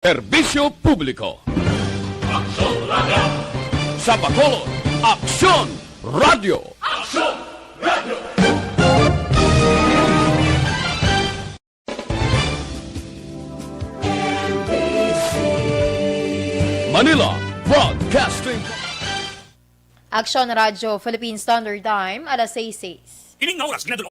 Serbisyo Publiko. Aksyon Radio! Sa Bacolod, Aksyon Radio. Aksyon Radio! Manila Broadcasting. Aksyon Radio, Philippine Standard Time, alas 6:06. Ining nga oras, ginadalo.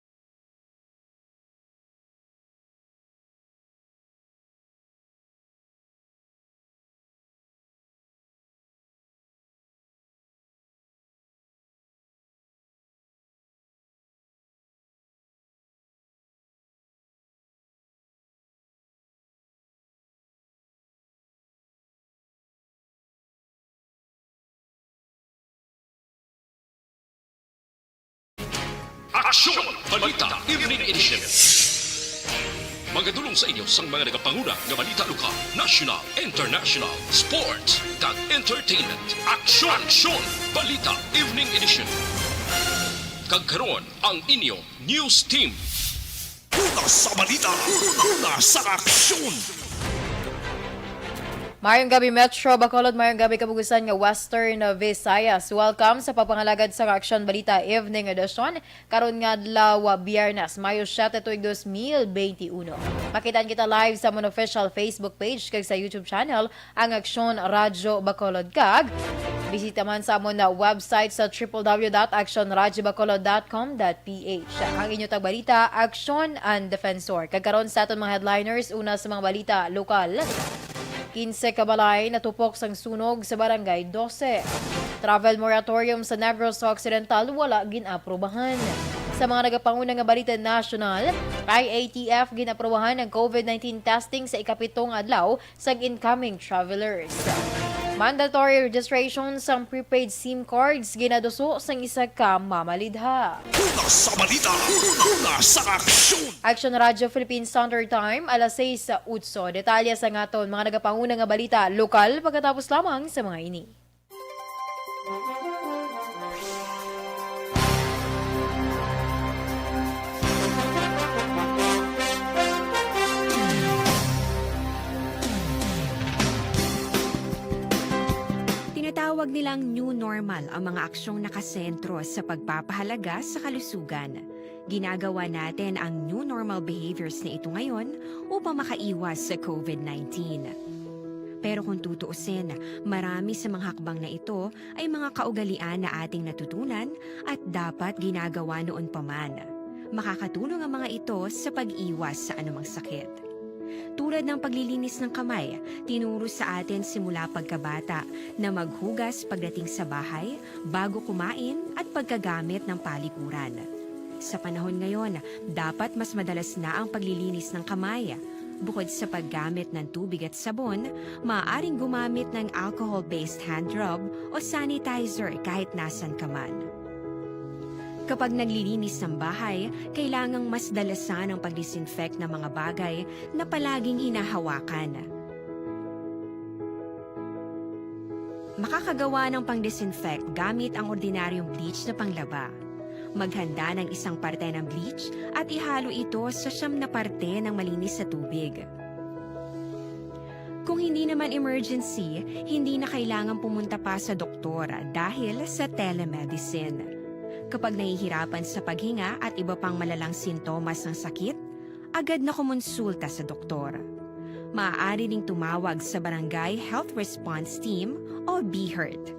Aksyon! Balita Evening Edition. Magadulong sa inyo sang mga nagapanguna nga balita lokal, national, international, sports, kag entertainment. Aksyon! Aksyon! Balita Evening Edition. Kag karon ang inyo news team. Una sa balita, una sa aksyon. Mayong gabi Metro, Bacolod, mayong gabi kabugusan nga Western Visayas. Welcome sa papangalagad sa Aksyon Balita Evening Edition. Karon nga adlaw Biyernes, Mayo 7 tuig 2021. Makitaan kita live sa mon official Facebook page kag sa YouTube channel ang Aksyon Radyo Bacolod kag bisita man sa amon na website sa www.actionradyobacolod.com.ph. Ang inyo tag balita, Aksyon and Defensor. Kag karon sa aton mga headliners, una sa mga balita lokal. 15 kabalay natupok sang sunog sa barangay 12. Travel moratorium sa Negros Occidental wala ginaprobahan. Sa mga nagapanguna nga balita national, IATF ginaprobahan ang COVID-19 testing sa ikapitong adlaw sa incoming travelers. Mandatory registration sa prepaid SIM cards ginaduso sang isa ka mamalidha. Una sa balita, una sa aksyon. Action Radio Philippine Standard Time, alas 6 sa utso. Detalye sa ngaton mga nagapanguna nga balita lokal pagkatapos lamang sa mga ini. Tinatawag nilang new normal ang mga aksyong nakasentro sa pagpapahalaga sa kalusugan. Ginagawa natin ang new normal behaviors na ito ngayon upang makaiwas sa COVID-19. Pero kung tutuusin, marami sa mga hakbang na ito ay mga kaugalian na ating natutunan at dapat ginagawa noon pa man. Makakatulong ang mga ito sa pag-iwas sa anumang sakit. Tulad ng paglilinis ng kamay, tinuro sa atin simula pagkabata na maghugas pagdating sa bahay, bago kumain at pagkagamit ng palikuran. Sa panahon ngayon, dapat mas madalas na ang paglilinis ng kamay. Bukod sa paggamit ng tubig at sabon, maaaring gumamit ng alcohol-based hand rub o sanitizer kahit nasan ka man. Kapag naglilinis ng bahay, kailangang mas dalasan ang pag-disinfect ng mga bagay na palaging hinahawakan. Makakagawa ng pang-disinfect gamit ang ordinaryong bleach na panglaba. Maghanda ng isang parte ng bleach at ihalo ito sa 9 na parte ng malinis na tubig. Kung hindi naman emergency, hindi na kailangan pumunta pa sa doktor dahil sa telemedicine. Kapag nahihirapan sa paghinga at iba pang malalang sintomas ng sakit, agad na kumonsulta sa doktor. Maaari ding tumawag sa Barangay Health Response Team o BHERT.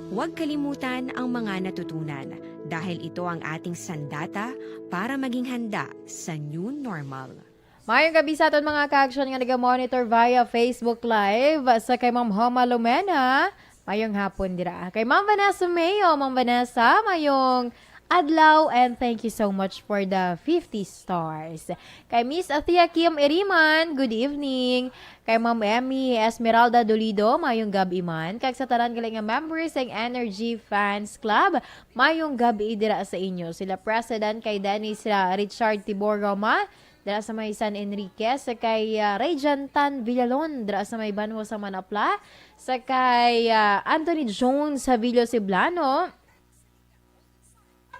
Huwag kalimutan ang mga natutunan dahil ito ang ating sandata para maging handa sa new normal. Mayong gabi sa aton mga ka-action nga nag-monitor via Facebook Live sa kay Ma'am Homa Lumena. Mayong hapon dira. Kay Ma'am Vanessa Mayo, Ma'am Vanessa, mayong adlaw and thank you so much for the 50 stars. Kay Miss Athea Kim Iriman, good evening. Kay Ma'am Emmy Esmeralda Dolido, mayong gabi man. Kag sa tanan galing nga members ng Energy Fans Club, mayong gabi dira sa inyo. Sila President kay Dennis Richard Tibor Roma, dira sa may San Enriquez, sa kay Rejan Tan Villalon, dira sa may Banwa sa Manapla, sa kay Anthony Jones sa Villo Ceblano.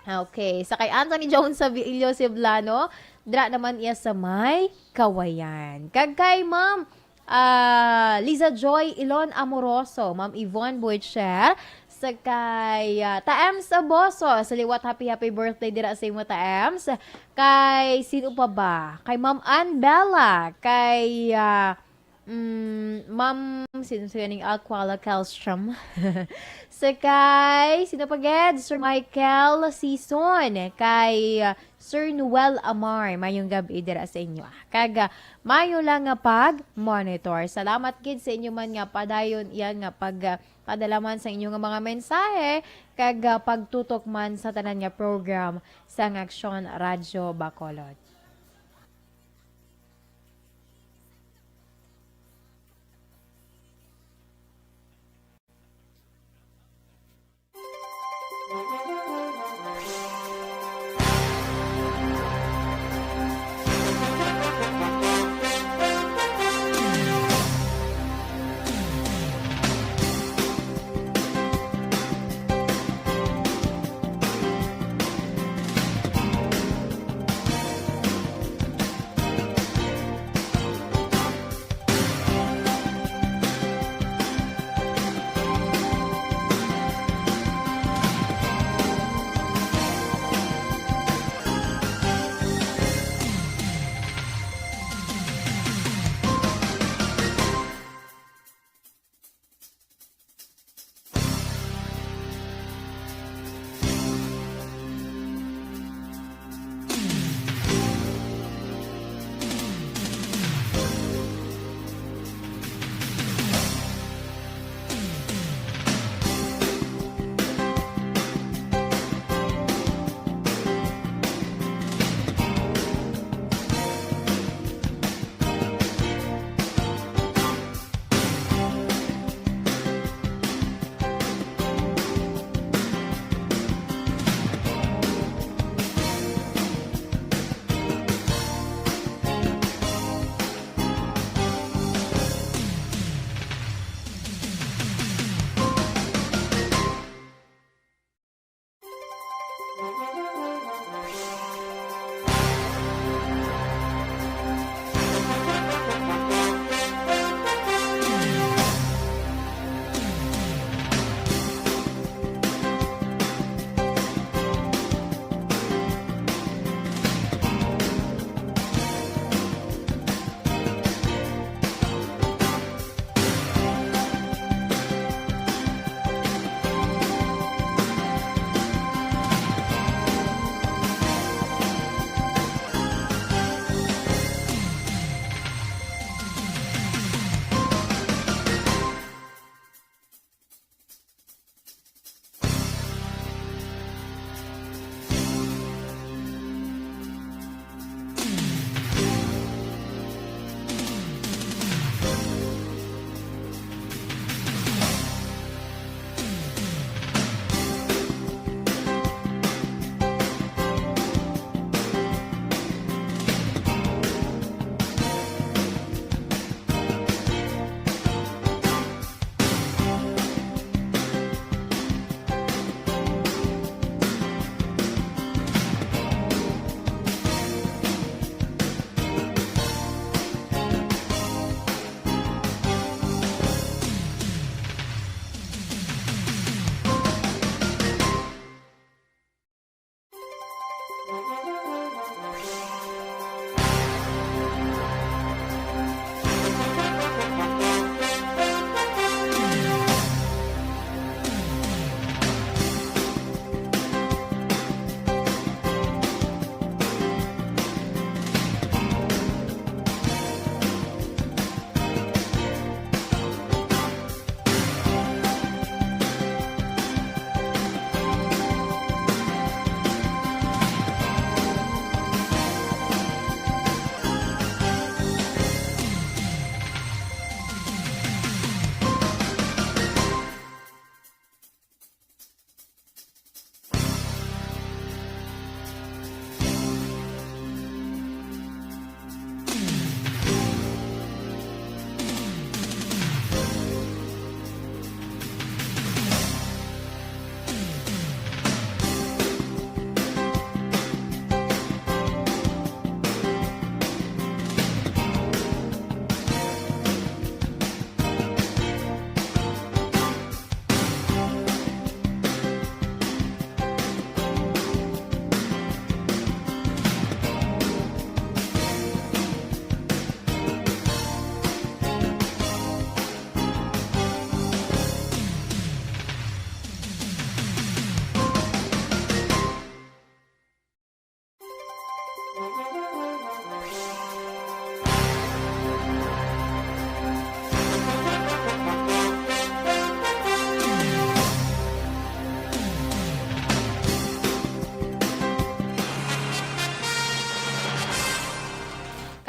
Okay, sa kay Anthony Jones sa Villo Ceblano, dira naman iya sa may Kawayan. Kag kay Ma'am Liza Joy Ilon Amoroso, Ma'am Yvonne Boycher, sa kay Taems Aboso, sa liwat happy birthday dira sa imo Taems. Kay sino pa ba? Kay Ma'am Ann Bella, kay Ma'am sino sa ganing Aquala Calstrom. Sa kay sino pa ged? Sir Michael Season, kay Sir Noel Amar, mayong gabi dira sa inyo. Kaga mayo lang nga pag monitor. Salamat gid sa inyo man nga padayon yan nga pag padala man sa inyo nga mga mensahe kag pagtutok man sa tanan nga program sa Aksyon Radyo Bacolod.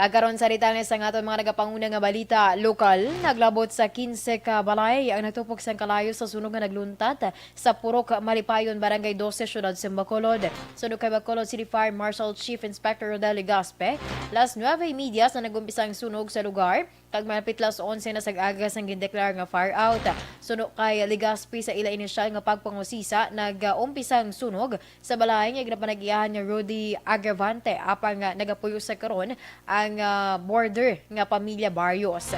Karon sa ritang sa aton mga nagapanguna nga balita lokal, naglabot sa 15 ka balay ang natupok sa kalayo sa sunog nga nagluntat sa Purok Malipayon, Barangay 12, Syudad sa Bacolod. Sunog kay Bacolod City Fire Marshal Chief Inspector Rodel Legaspe, las 9:30 sa nagumpisa ang sunog sa lugar, kag malapit las 11 na sag-agas ang gindeklar nga fire out. Sunog kay Legaspe sa ila inisyal nga pagpangusisa, nag-umpisang sunog sa balay nga ginapanagiyahan ni Rudy Agravante apang nagapuyo sa karon ang border nga pamilya Barrios.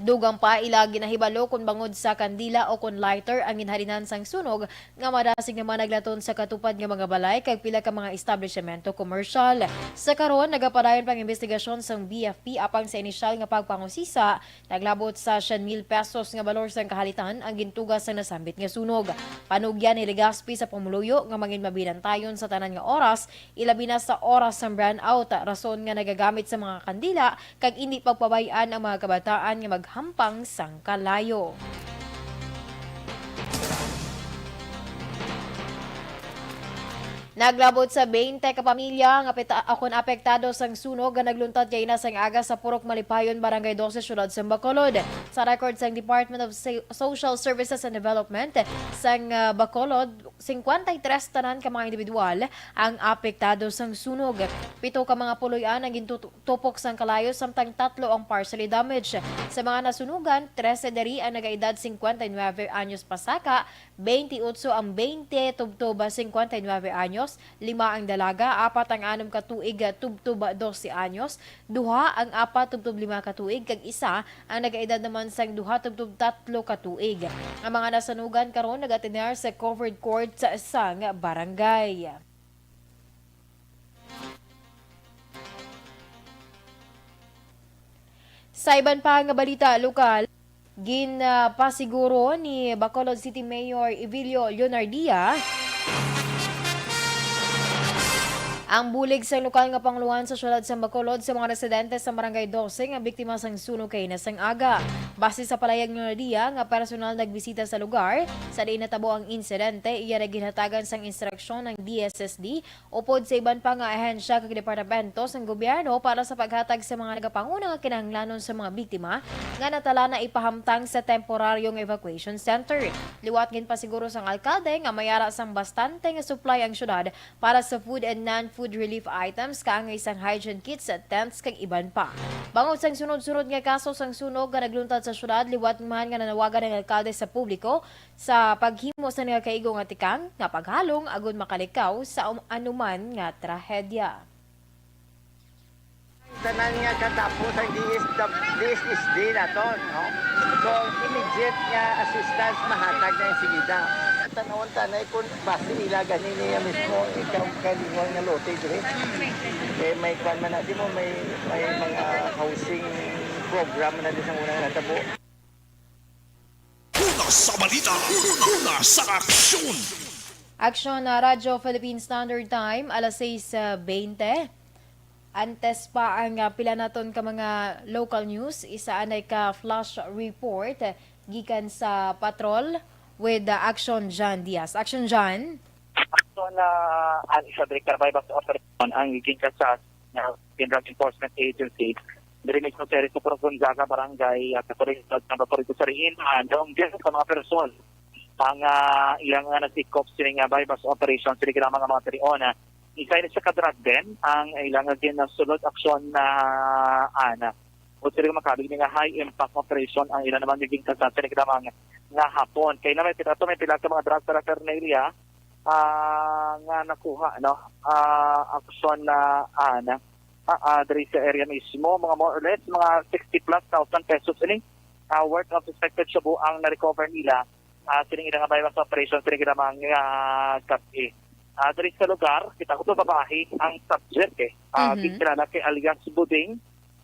Dugang pa ilagi na hibalo kung bangod sa kandila o kung lighter ang ginharinan sang sunog nga madasig naman naglaton sa katupad nga mga balay kag pila ka mga establishmento commercial. Sa karon nagapadayon pang investigasyon sang BFP apang sa inisyal nga pagpangusisa, naglabot sa 100,000 pesos nga balor sang kahalitan ang gintugas sa nasambit nga sunog. Panugyan ni Legaspi sa pamuluyo nga mangin mabinantayon sa tanan nga oras, ilabi na sa oras sang brownout, rason nga nagagamit sa mga kandila kag hindi pagpabayaan ang mga kabataan nga hampang sang kalayo. Naglabot sa 20 ka pamilya nga akon apektado sang sunog nga nagluntad kay ina sang aga sa Purok Malipayon, Barangay 12, Syudad sa Bacolod. Sa record sang Department of Social Services and Development sang Bacolod, 53 tanan ka mga individual ang apektado sang sunog. 7 ka mga puloy-an ang gintupok sang kalayo samtang 3 ang partially damaged. Sa mga nasunugan, 13 diri ang nagaedad 59 anyos pasaka, 28 ang 20 tubtuba 59 anyos, 5 ang dalaga, 4 ang 6 ka tuig tubtuba 12 anyos, 2 ang 4 tubtub 5 ka tuig, kag isa ang nagaedad naman sang 2 tubtub 3 ka tuig. Ang mga nasanugan karon nagatener sa covered court sa isang barangay. Sa iban pa nga balita lokal, pasiguro ni Bacolod City Mayor Evilio Leonardia ang bulig sa lokal nga panguluhan sa syudad sa Bacolod sa mga residente sa Barangay 12 nga biktima sang sunog kay nasang aga. Base sa palayag ni Nadia nga personal nagbisita sa lugar, sa diin natabo ang insidente, iya na ginhatagan sang instruksyon ng DSSD upod sa iban pa nga ahensya kag departamento sang gobyerno para sa paghatag sa mga nagapanguna nga kinahanglanon sa mga biktima nga natala na ipahamtang sa temporaryong evacuation center. Liwat gin pa siguro sang alkalde nga mayara sang bastante nga supply ang syudad para sa food and non-food relief items kaangay sang hygiene kits, tents kag iban pa. Bangod sang sunod-sunod nga kaso sang sunog nga nagluntad sa syudad, liwat man nga nanawagan ng alkalde sa publiko sa paghimo sa nagakaigo nga tikang nga paghalong agud makalikaw sa anuman nga trahedya. Tanan nga katapos ang DSSD na to, no? So, immediate nga assistance mahatag na yung sigida. Tanawon tanay kung base ila ganin niya mismo ikaw kalingon nga lote dire. May kwan man natin mo, may mga housing program na din sa unang natabo. Una sa balita, una sa aksyon. Aksyon na Radyo Philippine Standard Time, alas 6:20. Antes pa ang pila naton ka mga local news, isa anay ka flash report gikan sa patrol with Action John Diaz. Action John. So na ang isa director by Bax Operation ang gikan sa Drug Enforcement Agency dirinig sa Terry Super Gonzaga Barangay at Katorito ng Batorito sa Riin ang din sa mga person ang ilang nasikop sining bypass operation sa mga teriona. Isa sa kadrag din ang ilang din na sulod aksyon na o sila makabig nga high impact operation ang ilan naman naging kasasa nga hapon. Kaya naman ito may pila sa mga drugs sa Carnelia nga nakuha aksyon na dari sa area mismo, mga more or less mga 60,000+ pesos ini worth of suspected shabu ang na-recover nila sining ilang bypass operation sining ilang mga kapi. Dari sa lugar, kita ko ito babae ang subject kilala kay Alias Buding,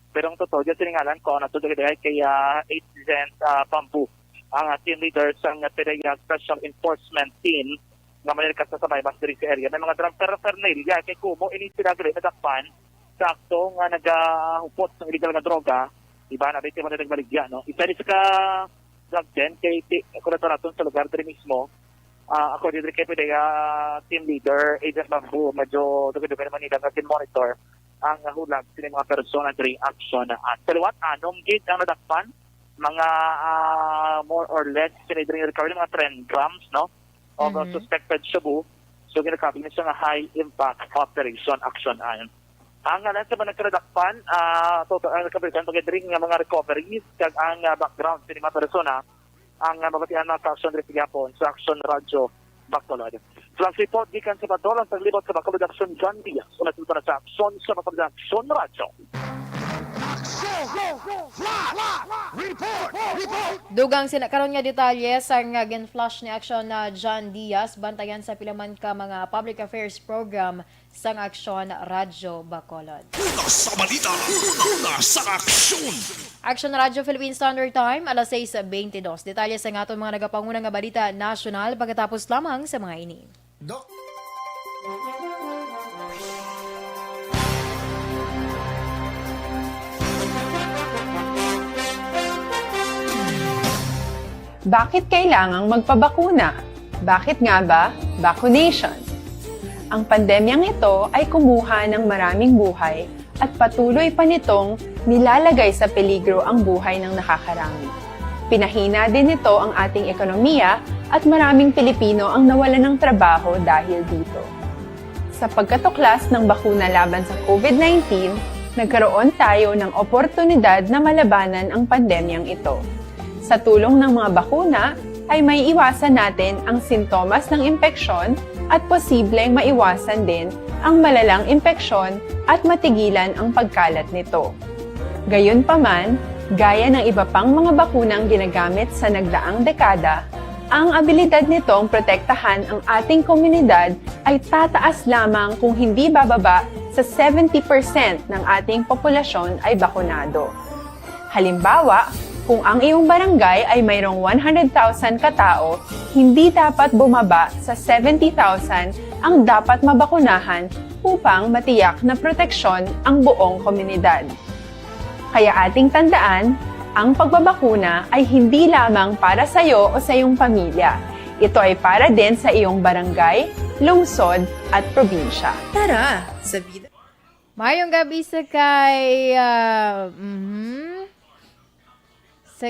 pero ang totoo dyan siningalan ko na ito kay Agent Pambu, ang team leader sa Pereya Special Enforcement Team nga manilikas sa bypass dari sa area. May mga drug paraphernalia kay Kumo, ini sila gali nadakpan sakto nga nagahupot ng illegal na droga, iba na biti mo na nagbaligya, no? Isa rin sa ka-drug den, kay kurato natin sa lugar din mismo, ako dito kay Pereya team leader, Agent Bambu, medyo dugi-dugi naman nila na monitor ang hulag sa mga persona diri aksyon. At kaliwat, anom gate ang nadakpan, mga more or less, sinidring recovery, mga 10 grams, no? Of suspected shabu. So, ginakapin niya nga high impact operation action ayon. Ang sa mga nagkadakpan, total ang nagkapitan, pag-dring nga mga recoveries, kag ang background sa mga persona, ang mabatian na sa action diri Japon, sa action radyo Bacolod. Flash report gikan sa Bacolod, ang paglibot sa Bacolod Action John Diaz. Ulit ito na sa action sa Bacolod Action Radyo. Dugang sinakaroon nga detalye sa nga flash ni aksyon na John Diaz bantayan sa pilaman ka mga public affairs program sang aksyon Radyo Bacolod. Sa balita, sa aksyon! Action Radyo Philippine Standard Time, alas 6:22. Detalye sa nga aton mga nagapangunang nga balita national pagkatapos lamang sa mga ini. Bakit kailangang magpabakuna? Bakit nga ba vaccination? Ang pandemyang ito ay kumuha ng maraming buhay at patuloy pa nitong nilalagay sa peligro ang buhay ng nakakarami. Pinahina din nito ang ating ekonomiya at maraming Pilipino ang nawalan ng trabaho dahil dito. Sa pagkatuklas ng bakuna laban sa COVID-19, nagkaroon tayo ng oportunidad na malabanan ang pandemyang ito. Sa tulong ng mga bakuna, ay may iwasan natin ang sintomas ng impeksyon at posibleng maiwasan din ang malalang impeksyon at matigilan ang pagkalat nito. Gayunpaman, gaya ng iba pang mga bakunang ginagamit sa nagdaang dekada, ang abilidad nitong protektahan ang ating komunidad ay tataas lamang kung hindi bababa sa 70% ng ating populasyon ay bakunado. Halimbawa, kung ang iyong barangay ay mayroong 100,000 katao, hindi dapat bumaba sa 70,000 ang dapat mabakunahan upang matiyak na proteksyon ang buong komunidad. Kaya ating tandaan, ang pagbabakuna ay hindi lamang para sa iyo o sa iyong pamilya. Ito ay para din sa iyong barangay, lungsod at probinsya. Tara, sa vida. Mayong gabi sa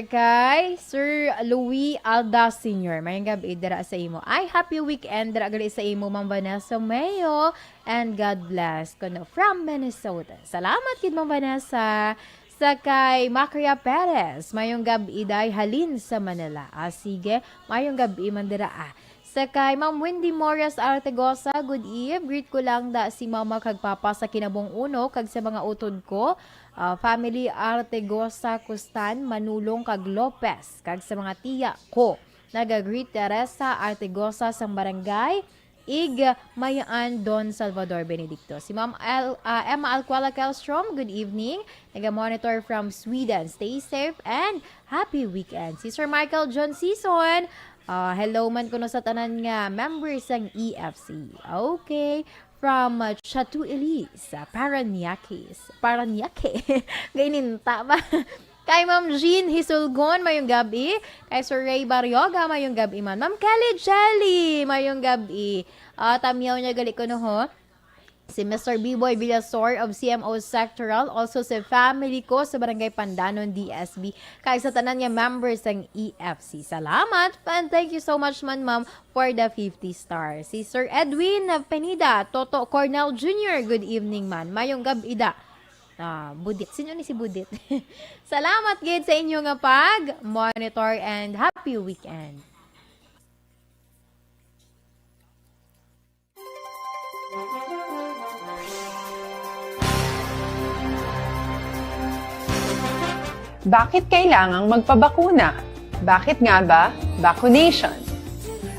kay Sir Louis Alda Sr. Mayong gabi dira sa imo. Ay, happy weekend dira gali sa imo, Ma'am Vanessa Mayo. And God bless. Kuno from Minnesota. Salamat kid Ma'am Vanessa. Sa kay Macria Perez. Mayong gabi day halin sa Manila. Sige, mayong gabi man dira Sa kay Ma'am Wendy Morias Artegosa, good eve. Greet ko lang da si Mama kag Papa sa kinabong uno kag sa mga utod ko. Family Artegosa Kustan, Manulong kag Lopez, kag sa mga tiya ko. Nag-greet Teresa Artegosa sang barangay, Ig Mayaan Don Salvador Benedicto. Si Ma'am Emma Alcuala Kelstrom, good evening. Nag-monitor from Sweden. Stay safe and happy weekend. Si Sir Michael John Season, hello man kuno sa tanan nga members ng EFC. Okay. From Chateau Elise, Paranaque. Gaininta ba? Kay Ma'am Jean Hisulgon, mayong gabi. Kay Sir Ray Barrioga, mayong gabi man. Ma'am Kelly Jelly, mayong gabi. Tamiyaw niya gali ko no ho. Si Mr. B-Boy Villasor of CMO Sectoral, also sa family ko sa Barangay Pandanon, DSB, kaya sa tanan niya members ng EFC. Salamat, and thank you so much man, ma'am, for the 50 stars. Si Sir Edwin Penida, Toto Cornell Jr., good evening man. Mayong gabida. Budit. Sino ni si Budit? Salamat, gid sa inyo nga pag-monitor and happy weekend. Bakit kailangang magpabakuna? Bakit nga ba vaccination?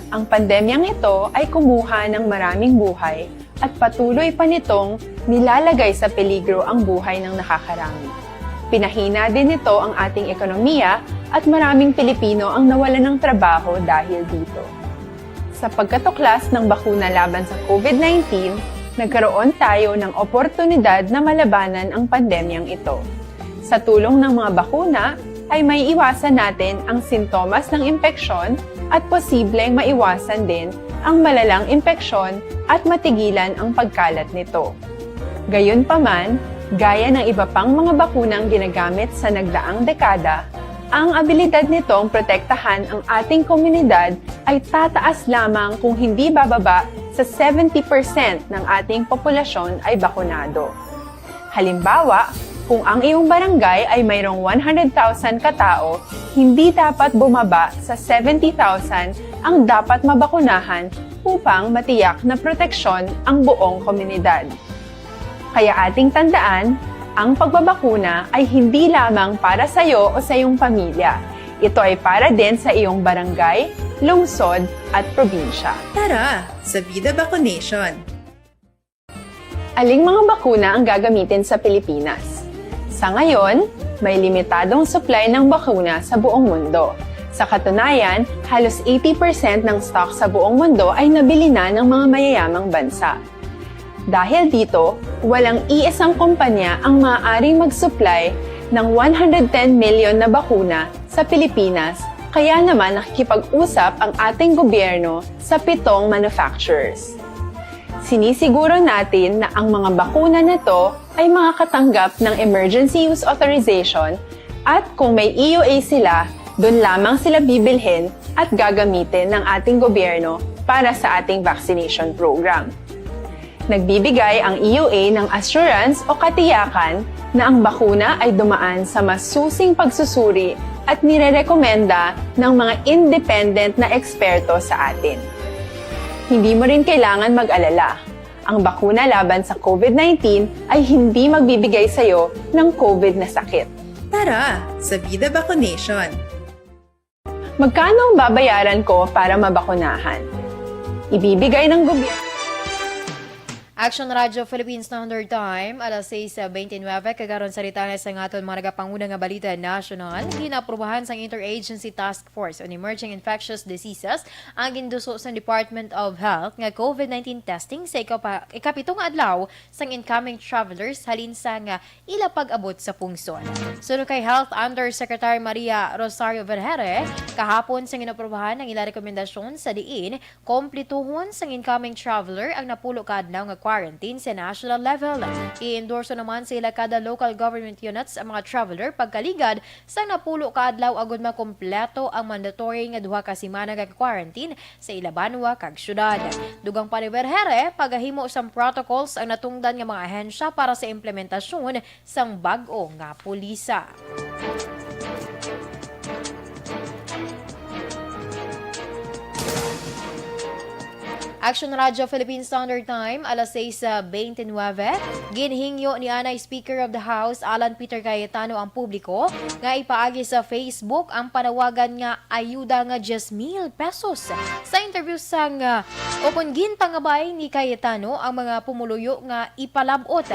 Ang pandemyang ito ay kumuha ng maraming buhay at patuloy pa nitong nilalagay sa peligro ang buhay ng nakakarami. Pinahina din nito ang ating ekonomiya at maraming Pilipino ang nawalan ng trabaho dahil dito. Sa pagkatuklas ng bakuna laban sa COVID-19, nagkaroon tayo ng oportunidad na malabanan ang pandemyang ito. Sa tulong ng mga bakuna, ay may iwasan natin ang sintomas ng impeksyon at posibleng maiwasan din ang malalang impeksyon at matigilan ang pagkalat nito. Gayunpaman, gaya ng iba pang mga bakunang ginagamit sa nagdaang dekada, ang abilidad nitong protektahan ang ating komunidad ay tataas lamang kung hindi bababa sa 70% ng ating populasyon ay bakunado. Halimbawa, kung ang iyong barangay ay mayroong 100,000 katao, hindi dapat bumaba sa 70,000 ang dapat mabakunahan upang matiyak na proteksyon ang buong komunidad. Kaya ating tandaan, ang pagbabakuna ay hindi lamang para sa iyo o sa iyong pamilya. Ito ay para din sa iyong barangay, lungsod at probinsya. Tara, sa Vida Vaccination! Aling mga bakuna ang gagamitin sa Pilipinas? Sa ngayon, may limitadong supply ng bakuna sa buong mundo. Sa katunayan, halos 80% ng stock sa buong mundo ay nabili na ng mga mayayamang bansa. Dahil dito, walang iisang kumpanya ang maaaring mag-supply ng 110 million na bakuna sa Pilipinas, kaya naman nakikipag-usap ang ating gobyerno sa 7 manufacturers. Sinisiguro natin na ang mga bakuna na to ay makakatanggap ng Emergency Use Authorization at kung may EUA sila, doon lamang sila bibilhin at gagamitin ng ating gobyerno para sa ating vaccination program. Nagbibigay ang EUA ng assurance o katiyakan na ang bakuna ay dumaan sa masusing pagsusuri at nirerekomenda ng mga independent na eksperto sa atin. Hindi mo rin kailangan mag-alala. Ang bakuna laban sa COVID-19 ay hindi magbibigay sa iyo ng COVID na sakit. Tara, sa Vida Vaccination! Magkano ang babayaran ko para mabakunahan? Ibibigay ng gobyerno. Action Radio Philippines Standard Time, alas 6:29, kagaron salita na sa ngaton mga nagapanguna nga balita national, ginaprubahan sa Interagency Task Force on Emerging Infectious Diseases ang ginduso sa Department of Health nga COVID-19 testing sa ikapitong adlaw sang incoming travelers halin sa nga ila pag-abot sa pungsod. Sunod kay Health Undersecretary Maria Rosario Vergere, kahapon sang ginaprubahan ang ila rekomendasyon sa diin, komplituhon sang incoming traveler ang napulo ka adlaw nga quarantine sa national level. I-endorso naman sila kada local government units ang mga traveler pagkaligad sa napulo ka adlaw agud makumpleto ang mandatory nga duha ka semana nga quarantine sa ilabanwa kag syudad. Dugang pa ni Vergere, pagahimo sang protocols ang natungdan nga mga ahensya para sa implementasyon sang bag-o nga pulisa. Action Radio Philippines Standard Time, alas 6:29. Ginhingyo ni Anay Speaker of the House, Alan Peter Cayetano, ang publiko nga ipaagi sa Facebook ang panawagan nga ayuda nga 10,000 pesos. Sa interview sang kung ginpangabay ni Cayetano ang mga pumuluyo nga ipalabot.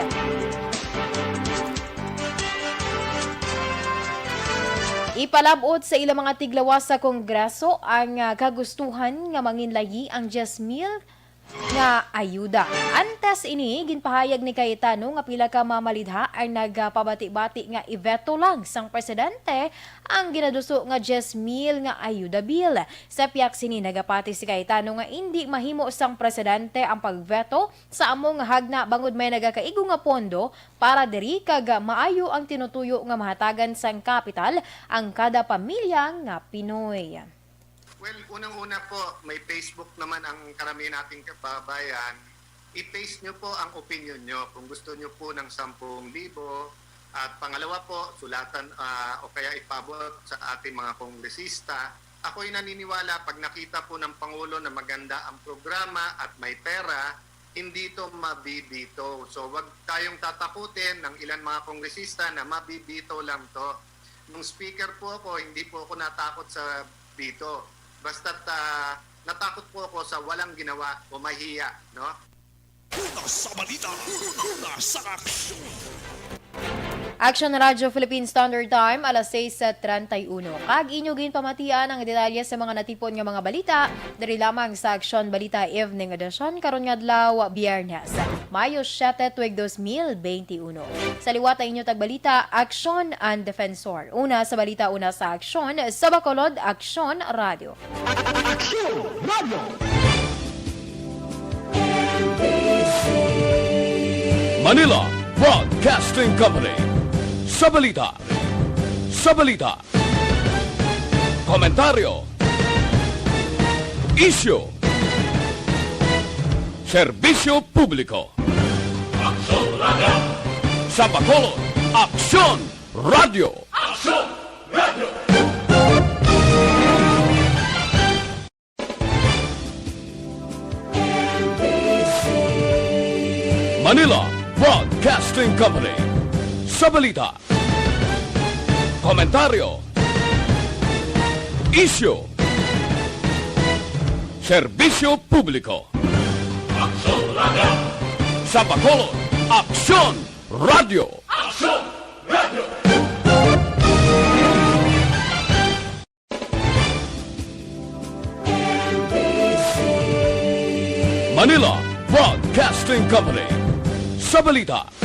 Ipalabot sa ilang mga tiglawas sa Kongreso ang kagustuhan nga manginlayi ang 10,000 nga ayuda. Antes ini, ginpahayag ni Cayetano nga pila ka mamalidha ang nagpabati-bati nga iveto lang sang presidente ang ginaduso nga 10,000 nga ayuda bill. Sa piyak sini nagapati si Cayetano nga hindi mahimo sang presidente ang pagveto sa among hagna bangod may nagakaigo nga pondo para diri kag maayo ang tinutuyo nga mahatagan sang kapital ang kada pamilya nga Pinoy. Well, unang-una po, may Facebook naman ang karamihan nating kababayan. I-paste nyo po ang opinion nyo. Kung gusto nyo po ng 10,000. At pangalawa po, sulatan o kaya ipabot sa ating mga kongresista. Ako'y naniniwala pag nakita po ng Pangulo na maganda ang programa at may pera, hindi ito mabibito. So wag tayong tatakutin ng ilan mga kongresista na mabibito lang to. Nung speaker po ako, hindi po ako natakot sa bito. Basta't natakot po ako sa walang ginawa o mahiya, no? Una sa balita, una sa aksyon. Action Radio Philippines Standard Time, alas 6:31. Kag inyugin pamatian ang detalye sa mga natipon nga mga balita diri lamang sa Action Balita Evening Edition karon nga adlaw Biyernes, Mayo 7, 2021. Sa liwat ang inyo tagbalita, Action and Defensor. Una sa balita, una sa Action, sa Bacolod, Action Radio. Action Radio! Manila Broadcasting Company. Sa balita. Sa balita. Komentaryo. Isyu. Serbisyo publiko. Aksyon Radio. Sa Bacolod, Aksyon Radio. Aksyon Radio. Manila Broadcasting Company. Sa balita. Komentaryo. Isyu. Serbisyo publiko. Aksyon Radio. Sa Bacolod, Aksyon Radio. Aksyon Radio. Manila Broadcasting Company. Sa balita.